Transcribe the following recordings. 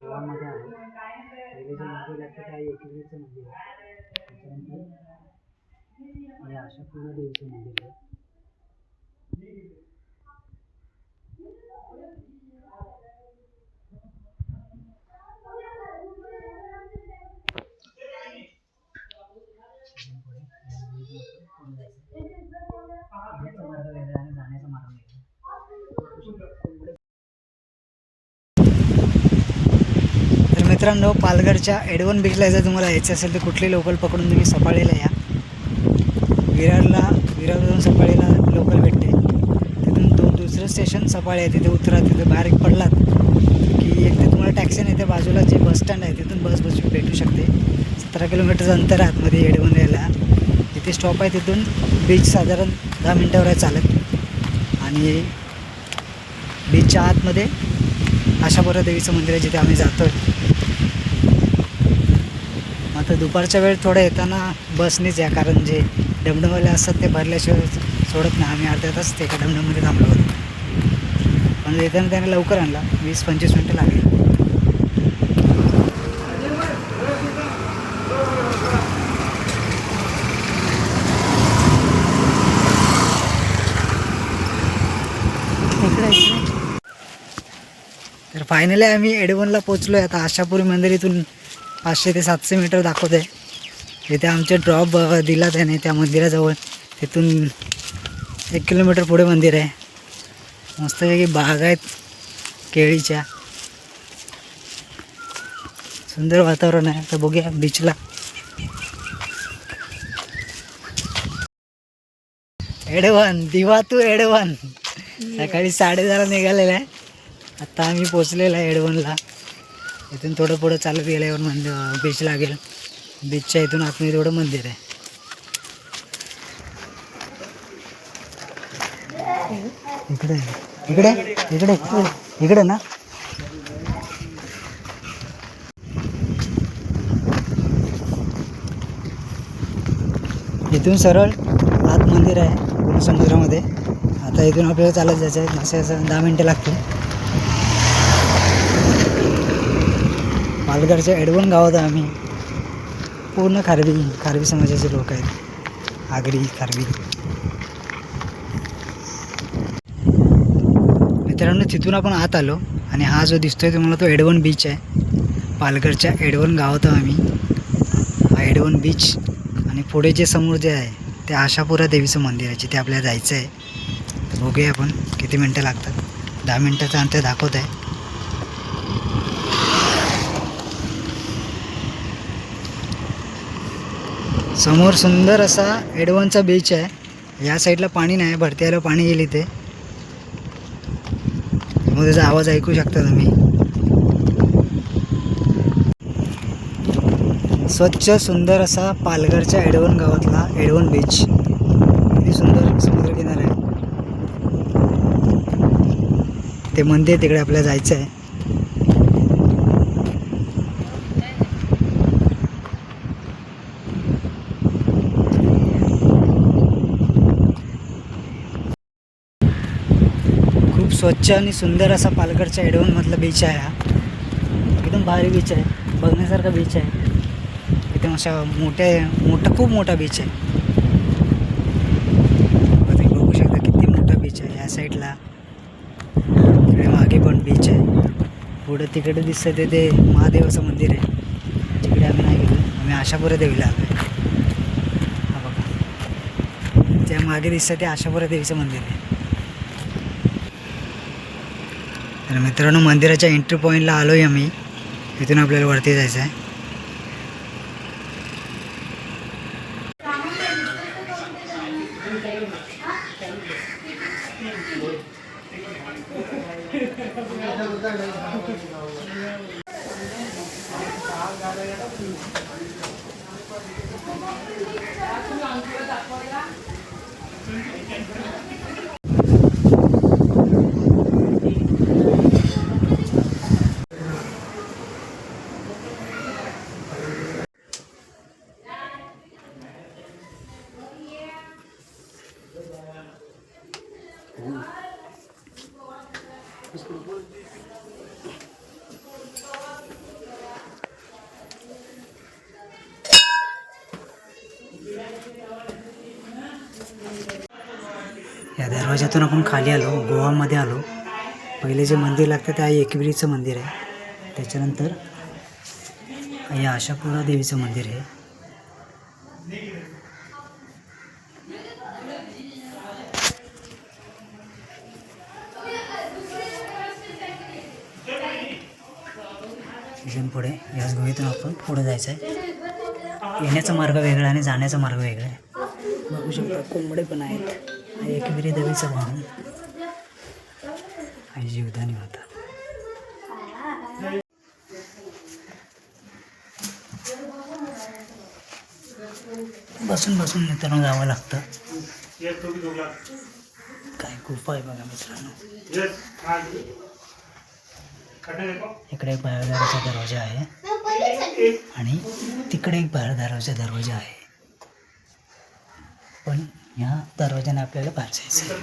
गावामध्ये आहे. पहिले जे मंदिर लागतं ते एकविरेचं मंदिर आहे. त्याच्यानंतर हे आशापूर्ण देवीचं मंदिर आहे. मार्ग वेगळा आणि जाण्याचा मार्ग वेगळा. तर मित्रांनो, पालघरच्या एडवन बीचला जर तुम्हाला यायचं असेल तर कुठली लोकल पकडून तुम्ही सफाळीला या. विरारवरून सफाळीला लोकल भेटते. तिथून दुसरं स्टेशन सफाळी आहे, तिथे उतरा. तिथे बाहेर पडलात की एक तर तुम्हाला टॅक्सी नाही, ते बाजूला जे बस स्टँड आहे तिथून बस भेटू शकते. 17 किलोमीटरचं अंतर आहे आतमध्ये एडवन यायला. तिथे स्टॉप आहे, तिथून बीच साधारण 10 मिनटावर आहे चालत. आणि बीचच्या आतमध्ये आशापुरा देवीचं मंदिर आहे जिथे आम्ही जातो आहे. आता दुपारच्या वेळ थोडं येताना बसनेच या, कारण जे डमडमवाले असतात ते भरल्याशिवाय सोडत नाही. आम्ही अर्ध्या तास ते एका डमडममध्ये थांबलो होतो, पण येताना त्याने लवकर आणला. 20-25 मिनटं लागली. तर फायनली आम्ही एडवनला पोचलो आहे. आता आशापुरी मंदिर इथून 500 ते 700 मीटर दाखवत आहे. तिथे आमचे ड्रॉप दिला त्याने त्या मंदिराजवळ. तिथून 1 किलोमीटर पुढे मंदिर आहे. मस्तपैकी बाग आहेत केळीच्या. सुंदर वातावरण आहे. तर बघूया बीचला. एडवन दिवा टू एडवन. सकाळी 10:30 निघालेला आहे. आता आम्ही पोचलेला आहे एडवनला. इथून थोडं पुढं चालत गेल्यावर बीच लागेल. बीचच्या इथून आतमध्ये थोडं मंदिर आहे. इकडे इकडे इकडे इकडे ना. इथून सरळ आत मंदिर आहे पूर्ण समुद्रामध्ये. आता इथून आपल्याला चालत जायचं आहे. असं 10 मिनटं लागतील. पालघरच्या एडवन गावात आम्ही. पूर्ण खारवी समाजाचे लोक आहेत. आगरी खारवी. मित्रांनो, तिथून आपण आत आलो आणि हा जो दिसतोय तुम्हाला तो एडवन बीच आहे. पालघरच्या एडवन गावात आम्ही. हा एडवन बीच. आणि पुढे जे समोर जे आहे ते आशापुरा देवीचं मंदिर आहे जिथे आपल्याला जायचं आहे. बघूया आपण किती मिनटं लागतात. 10 मिनटाचं अंतर दाखवत आहे. समोर सुंदर असा एडवनचा बीच आहे. या साईडला पाणी नाही, भरती आलं पाणी येईल इथे. त्याचा आवाज ऐकू शकता तुम्ही. स्वच्छ सुंदर असा पालघरच्या एडवन गावातला एडवन बीच. किती सुंदर समुद्रकिनारा आहे. ते मंदिर तिकडे आपल्याला जायचं आहे. खूप स्वच्छ आणि सुंदर असा पालघरच्या एडवनमधला बीच आहे हा. एकदम भारी बीच आहे, बघण्यासारखा बीच आहे. एकदम अशा खूप मोठा बीच आहे. तुम्ही बघू शकता किती मोठा बीच आहे. या साईडला तिकडे मागे पण बीच आहे. पुढं तिकडे दिसतं ते महादेवाचं मंदिर आहे. तिकडे आम्ही नाही गेलो, आम्ही आशापुरा देवीला आलो आहे. हा बघा, त्या मागे दिसतं ते आशापुरा देवीचं मंदिर आहे. तर मित्रांनो, मंदिराच्या एंट्री पॉईंटला आलो आहे आम्ही. इथून आपल्याला वरती जायचं आहे. या दरवाज्यातून आपण खाली आलो, गोवामध्ये आलो. पहिले जे मंदिर लागतं ते एकविरीचं मंदिर आहे. त्याच्यानंतर या आशापुरा देवीचं मंदिर आहे. इथून पुढे याच गुहेतून आपण पुढे जायचं आहे. येण्याचा मार्ग वेगळा आणि जाण्याचा मार्ग वेगळा आहे. बघू शकता कोंबडे पण आहेत. एकविरी देवीचं वाहन आणि जीवदानी होता. बसून बसून मित्रांनो जावं लागतं. काय गुफा आहे बघा मित्रांनो. इकडे एक बाहेरदाराचा दरवाजा आहे आणि तिकडे एक बाहेरदाराचा दरवाजा आहे. पण ह्या दरवाजाने आपल्याला बाहेर जायचं.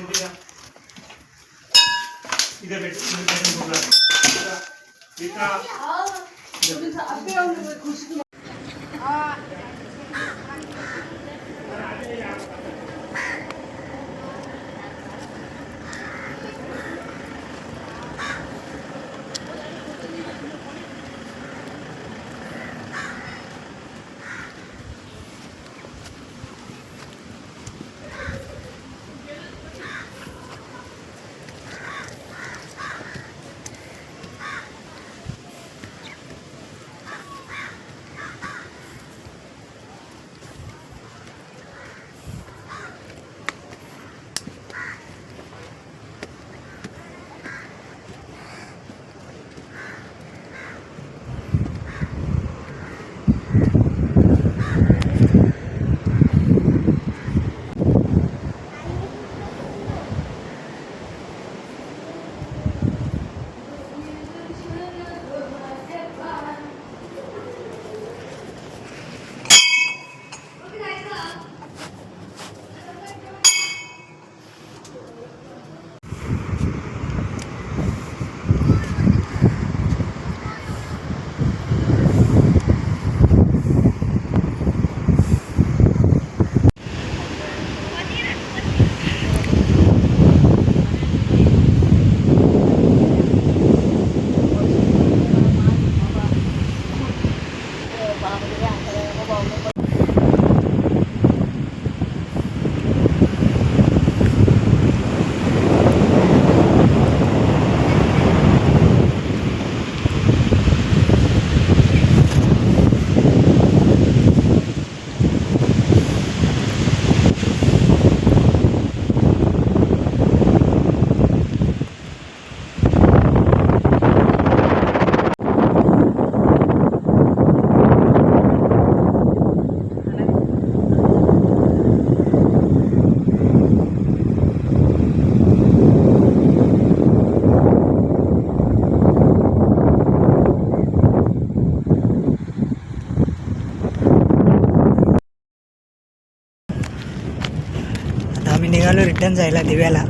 आम्ही निघालो रिटर्न जायला दिव्याला.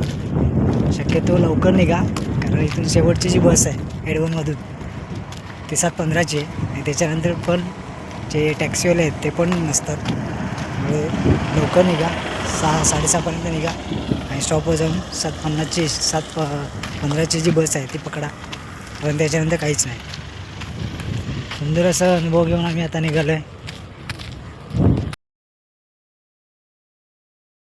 शक्यतो लवकर निघा, कारण इथून शेवटची जी बस आहे हेडवनमधून ती 7:15ची आहे आणि त्याच्यानंतर पण जे टॅक्सीवाले आहेत ते पण नसतात. त्यामुळे लवकर निघा, 6-6:30पर्यंत निघा आणि स्टॉपवर जाऊन 7:15ची जी बस आहे ती पकडा. पण त्याच्यानंतर काहीच नाही. सुंदर असा अनुभव घेऊन आम्ही आता निघालो आहे.